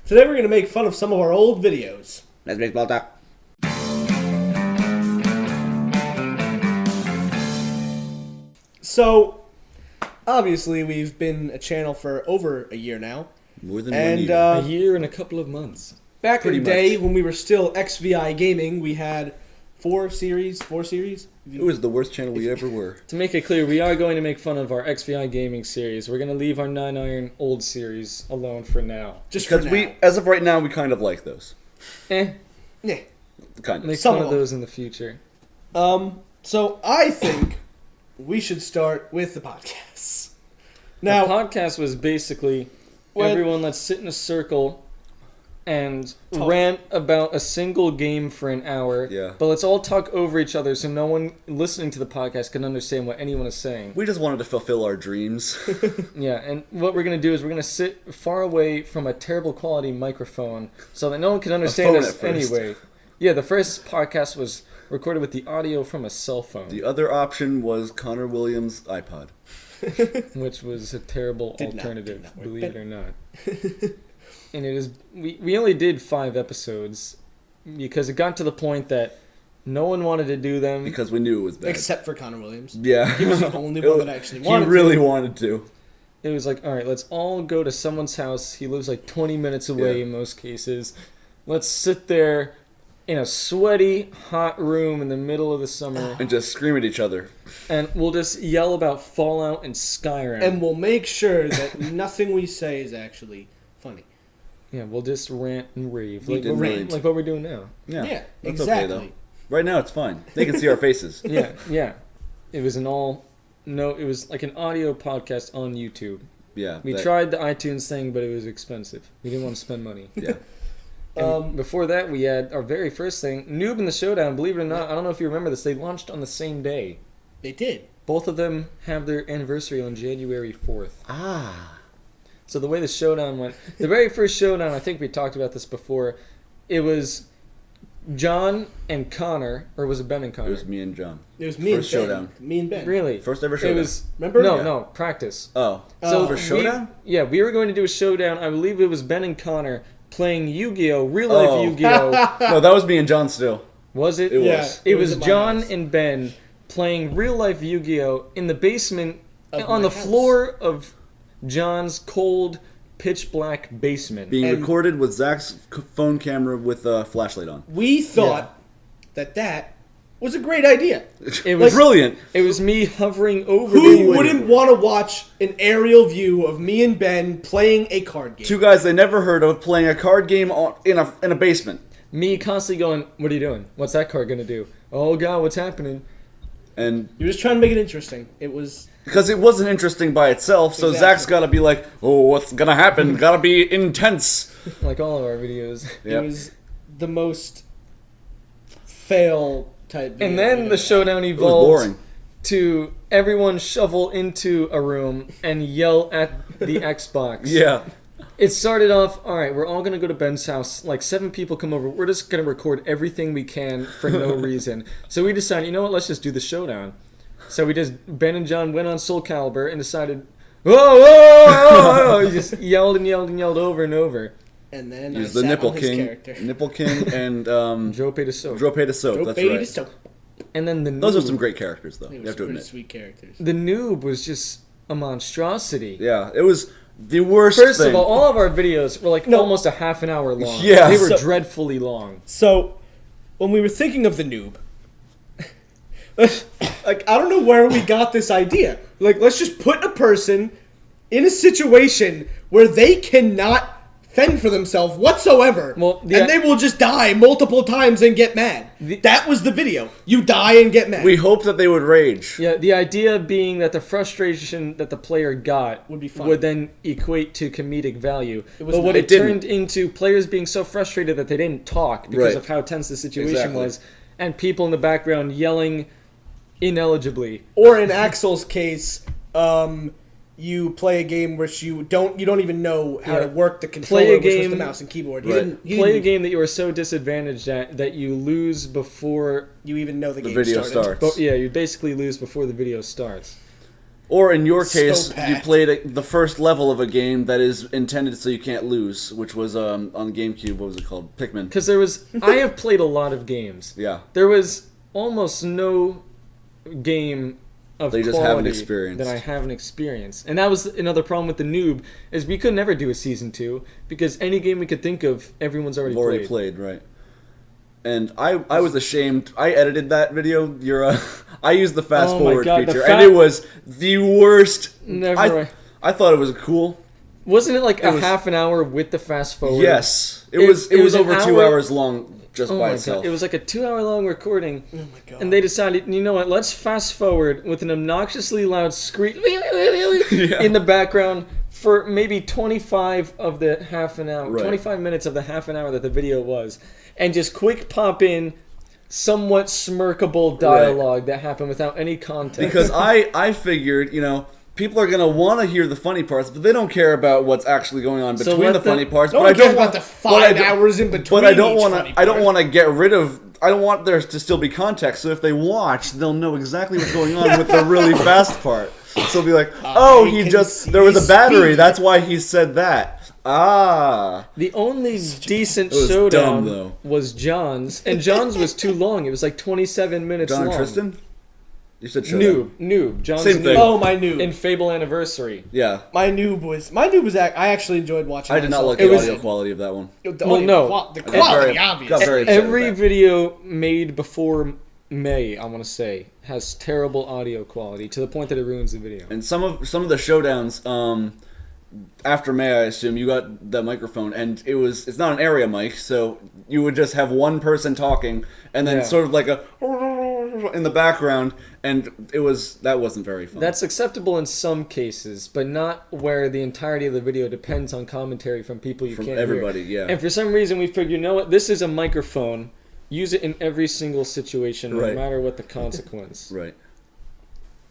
Today we're going to make fun of some of our old videos. Let's baseball talk. So, obviously we've been a channel for over a year now. More than And 1 year. A year and a couple of months. back in the Pretty day much. when we were still XVI Gaming, we had four series. It was the worst channel we ever were. To make it clear, we are going to make fun of our XVI gaming series. We're going to leave our 9-iron old series alone for now. Just for Because now. we, as of right now, we kind of like those. Eh, Yeah. Kind of. make Some fun of of them. those in the future. So I think we should start with the podcasts. Now, the podcast was basically When- everyone let's sit in a circle and Talk. rant about a single game for an hour. Yeah. But let's all talk over each other so no one listening to the podcast can understand what anyone is saying. We just wanted to fulfill our dreams. Yeah, and what we're going to do is we're going to sit far away from a terrible quality microphone so that no one can understand phone us at first. anyway. Yeah, the first podcast was recorded with the audio from a cell phone, The other option was Connor Williams' iPod. which was a terrible Did not alternative, work. believe it or not. And it is we only did 5 episodes because it got to the point that no one wanted to do them. Because we knew it was bad. except for Connor Williams. Yeah. He was the only one that actually He wanted really to. wanted to. It was like, all right, let's all go to someone's house. He lives like 20 minutes away Yeah. in most cases. Let's sit there in a sweaty, hot room in the middle of the summer, And just scream at each other. and we'll just yell about Fallout and Skyrim. And we'll make sure that nothing we say is actually funny. Yeah, we'll just rant and rave. We Like, did rant. like what we're doing now. Yeah. Yeah, that's exactly. okay, though. Right now, it's fine. They can see our faces. Yeah, yeah. It was it was like an audio podcast on YouTube. Yeah. We that- tried the iTunes thing, but it was expensive. We didn't want to spend money. Yeah. And before that, we had our very first thing, Noob and the Showdown. Believe it or not, I don't know if you remember this. They launched on the same day. They did. Both of them have their anniversary on January 4th. Ah. So the way the Showdown went, the very first Showdown, I think we talked about this before. It was John and Connor, or was it Ben and It Connor? was me and John. It was me First and Ben. showdown. Me and Ben. Really? First ever It showdown. was Remember? No, Yeah. no, practice. Oh. So For we- showdown? Yeah, we were going to do a showdown. I believe it was Ben and Connor playing Yu-Gi-Oh, real life Oh. Yu-Gi-Oh. No, that was me and John still. Was it? It Yeah, was. It was at my John house. and Ben playing real life Yu-Gi-Oh in the basement Of on my the house. floor of John's cold, pitch black basement. Being And- recorded with Zach's phone camera with a flashlight on. We thought that was a great idea. It was Brilliant. It was me hovering over Who the wouldn't want to watch an aerial view of me and Ben playing a card game? Two guys they never heard of playing a card game in a basement. me constantly going, "What are you doing? What's that card gonna do? Oh God, what's happening?" And You're just trying to make it interesting. It was because it wasn't interesting by itself, so Exactly. Zach's got to be like, "Oh, what's gonna happen? Gotta be intense." Like all of our videos. Yep. it was the most fail type. Video And then we've the ever showdown It was evolved boring. to everyone shovel into a room and yell at the Xbox. Yeah. It started off, all right, we're all going to go to Ben's house. Like 7 people come over. We're just going to record everything we can for no reason. So we decided, you know what, let's just do the showdown. So Ben and John went on Soul Calibur and decided, whoa, whoa, whoa, whoa. He just yelled and yelled and yelled over and over. And then He I was the sat Nipple on his King. character. Nipple King and Joe paid us so. Drope de Soap. Dope That's baby right. to soap. And then the Those are noob, some great characters, though. They You were have to pretty admit. sweet characters. the noob was just a monstrosity. Yeah, it was the worst First thing. of all of our videos were like No. almost a half an hour long. Yeah. They were So- dreadfully long. So, when we were thinking of the noob, like, I don't know where we got this idea. Like, let's just put a person in a situation where they cannot fend for themselves whatsoever, Well, and they will just die multiple times and get mad. That was the video. You die and get mad. We hoped that they would rage. Yeah, the idea being that the frustration that the player got Would be funny. then equate to comedic value. was But what not. it It didn't. turned into players being so frustrated that they didn't talk because Right. of how tense the situation Exactly. was, and people in the background yelling ineligibly. Or in Axel's case, you play a game which you don't even know how Yeah. to work the controller, Play a which was the game- mouse and keyboard. Right. Play a game that you are so disadvantaged at that you lose before. You even know the game video started. starts. But yeah, you basically lose before the video starts. Or in your So case, you packed. played the first level of a game that is intended so you can't lose, which was on GameCube. What was it called? Pikmin. Because I have played a lot of games. Yeah. There was almost no game of That you just quality haven't experienced. that I haven't experienced. And that was another problem with the noob, is we could never do a season 2, because any game we could think of, everyone's already I've already played, right? And I was ashamed. I edited that video. I used the fast Oh my forward God, the feature, fa- and it was the worst. Never. I thought it was cool. Wasn't it like a was- half an hour with the fast forward? Yes, it It- was. it It was was an over 2 hour- hours long just Oh by my itself. God. It was like a 2-hour long recording. Oh my god. And they decided, you know what, let's fast forward with an obnoxiously loud scream in the background for maybe 25 of the half an hour, Right. 25 minutes of the half an hour that the video was, and just quick pop in somewhat smirkable dialogue that happened without any context. Because I figured, people are gonna want to hear the funny parts, but they don't care about what's actually going on So between let the funny them- parts. Don't But I care don't about want the but I 5 don't- hours in between. But I don't each want funny to. I don't part. want to get rid of. I don't want there to still be context. So if they watch, they'll know exactly what's going on with the really fast part. So they'll be like, "Oh, I he can just there was a see battery. speed." That's why he said that." Ah, the only decent was showdown dumb, though. was John's, and John's was too long. It was like 27 minutes John long. and Tristan. You said showdown. Noob. John's Same thing. Noob. Oh, my noob. In Fable Anniversary. Yeah, My noob was. I actually enjoyed watching. I did not myself. like It the was- audio quality of that one. The Well, audio no. the I got quality, very- obviously. got very upset Every with that. video made before May, I want to say, has terrible audio quality to the point that it ruins the video. And some of the showdowns, after May, I assume you got the microphone, and it's not an area mic, so you would just have one person talking, and then Yeah. sort of like a in the background, and that wasn't very fun. That's acceptable in some cases, but not where the entirety of the video depends on commentary from people you From can't everybody, hear. yeah. And for some reason, we figured, you know what, this is a microphone. Use it in every single situation, no Right. matter what the consequence. right.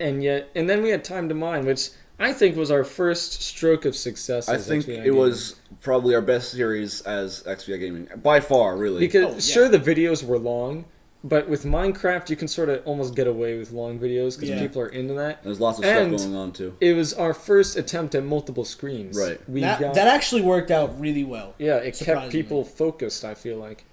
And then we had Time to Mine, which I think was our first stroke of success. I as think XVI it Gaming. was probably our best series as XVI Gaming by far, really. Because Oh, yeah. sure, the videos were long, but with Minecraft, you can sort of almost get away with long videos because Yeah. people are into that. there's lots of and stuff going on too. It was our first attempt at multiple screens. Right. We That, got that actually worked out really well. yeah, it kept surprisingly. people focused. I feel like.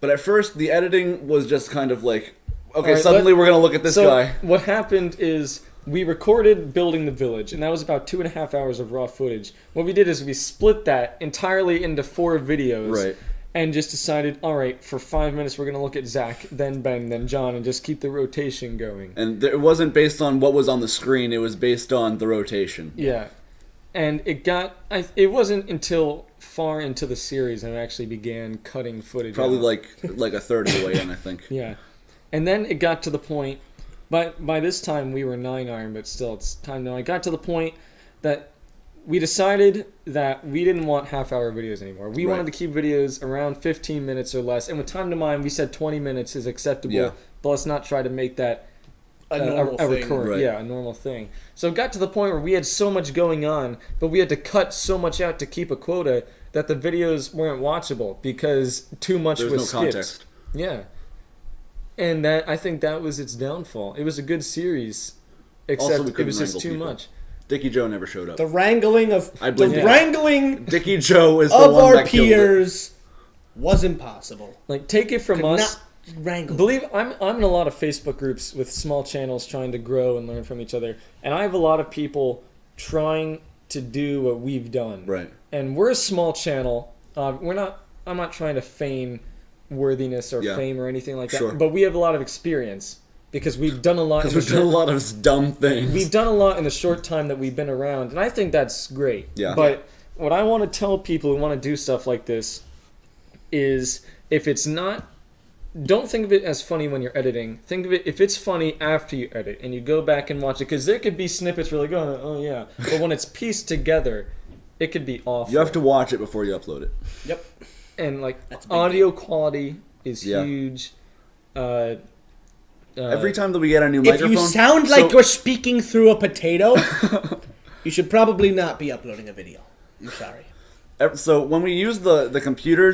But at first, the editing was just kind of like, okay, All right, suddenly we're gonna look at this so guy. what happened is we recorded building the village, and that was about 2.5 hours of raw footage. What we did is we split that entirely into 4 videos. Right. And just decided, all right, for 5 minutes we're gonna look at Zach, then Ben, then John, and just keep the rotation going. And it wasn't based on what was on the screen; it was based on the rotation. Yeah, and it wasn't until far into the series that I actually began cutting footage. Probably out. like a third of the way in, I think. Yeah, and then it got to the point. But by this time we were 9 iron, but still, it's time now. I got to the point that we decided that we didn't want half-hour videos anymore. We Right. wanted to keep videos around 15 minutes or less. And with Time to Mine, we said 20 minutes is acceptable. Yeah. But let's not try to make that A normal thing. recurrent, Right. yeah, a normal thing. So it got to the point where we had so much going on, but we had to cut so much out to keep a quota that the videos weren't watchable because too much There's was no skipped. context. Yeah, and I think that was its downfall. It was a good series, except Also, we it couldn't was just wrangle too people. much. Dickie Joe never showed up. The wrangling of I the blame him. wrangling Dickie Joe is the of one our that killed it. peers was impossible. Like, take it from Could us. not wrangle. Believe I'm in a lot of Facebook groups with small channels trying to grow and learn from each other, and I have a lot of people trying to do what we've done. Right. And we're a small channel. I'm not trying to feign worthiness or Yeah. fame or anything like that. Sure. But we have a lot of experience because we've done a lot. Because in the we've done a short- lot of dumb things. We've done a lot in the short time that we've been around, and I think that's great. Yeah. But what I want to tell people who want to do stuff like this is, if it's not, don't think of it as funny when you're editing. Think of it if it's funny after you edit and you go back and watch it, because there could be snippets where like, oh yeah, but when it's pieced together, it could be awful. You have to watch it before you upload it. Yep. And like That's a big audio quality is Yeah. huge. Every time that we get a new If microphone, you sound so- like you're speaking through a potato, you should probably not be uploading a video. I'm sorry. So when we use the computer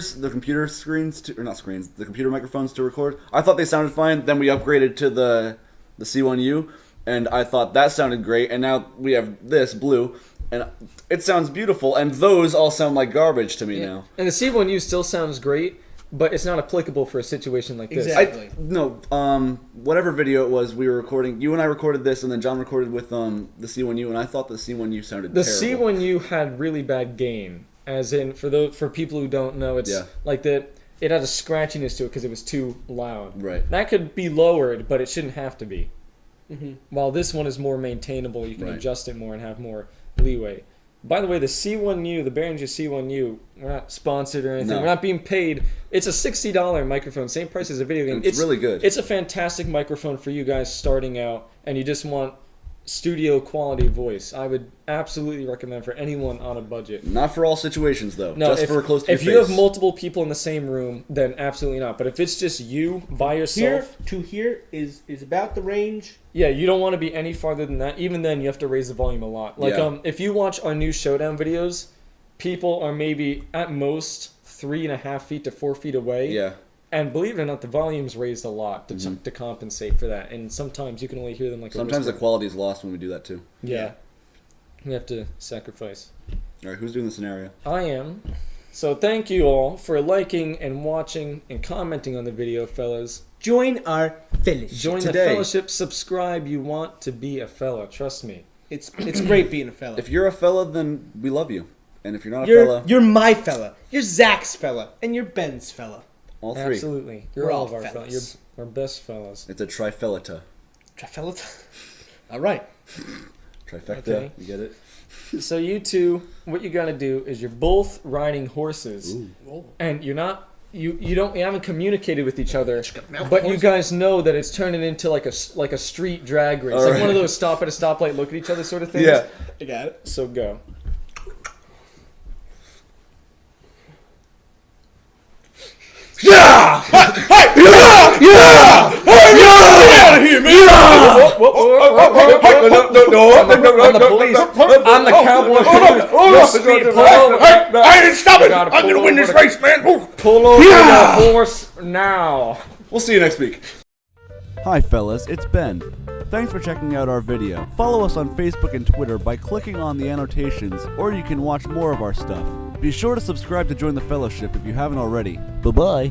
screens or not screens, the computer microphones to record, I thought they sounded fine. Then we upgraded to the C1U, and I thought that sounded great, and now we have this blue, and it sounds beautiful, and those all sound like garbage to me now. And the C1U still sounds great, but it's not applicable for a situation like this. Exactly. Whatever video it was, we were recording. You and I recorded this, and then John recorded with the C1U, and I thought the C1U sounded The terrible. C1U had really bad gain, as in for people who don't know, it's Yeah. like it had a scratchiness to it because it was too loud. Right. That could be lowered, but it shouldn't have to be. While this one is more maintainable, you can Right. adjust it more and have more leeway. By the way, the C1U, the Behringer C1U, we're not sponsored or anything. No. We're not being paid. It's a $60 microphone, same price as a video game. It's really good. It's a fantastic microphone for you guys starting out, and you just want studio quality voice. I would absolutely recommend for anyone on a budget. Not for all situations, though. No, just if, for close to if your you face. have multiple people in the same room, then absolutely not. But if it's just you by yourself, Here is about the range. yeah, you don't want to be any farther than that. Even then, you have to raise the volume a lot. Like, Yeah. if you watch our new Showdown videos, people are maybe at most 3.5 feet to 4 feet away. Yeah. And believe it or not, the volume's raised a lot to compensate for that. And sometimes you can only hear them like Sometimes a the whisper. quality is lost when we do that, too. Yeah. We have to sacrifice. All right, who's doing the scenario? I am. So thank you all for liking and watching and commenting on the video, fellas. Join our fellowship. Join the Today. fellowship. Subscribe. You want to be a fella. Trust me. It's great being a fella. If you're a fella, then we love you. And if you're not a You're fella, you're my fella. You're Zach's fella, and you're Ben's fella. all three. Absolutely. You're We're all all of our fellas. fellas. You're our best fellas. It's a trifellata. Trifella. All right. Trifecta. Okay. You get it? So you two, what you gotta do is you're both riding horses, and you're not. You haven't communicated with each other, but you guys know that it's turning into like a street drag race, like Alright. one of those stop at a stoplight, look at each other sort of things. Yeah. I got it. So go. I'm the police. I'm the cowboy. Yo, speed, pull over. I ain't stopping. Gotta I'm pull gonna win over this the- race, man. Ooh. Pull over the horse now. We'll see you next week. Hi fellas, it's Ben. Thanks for checking out our video. Follow us on Facebook and Twitter by clicking on the annotations, or you can watch more of our stuff. Be sure to subscribe to join the fellowship if you haven't already. Bye-bye.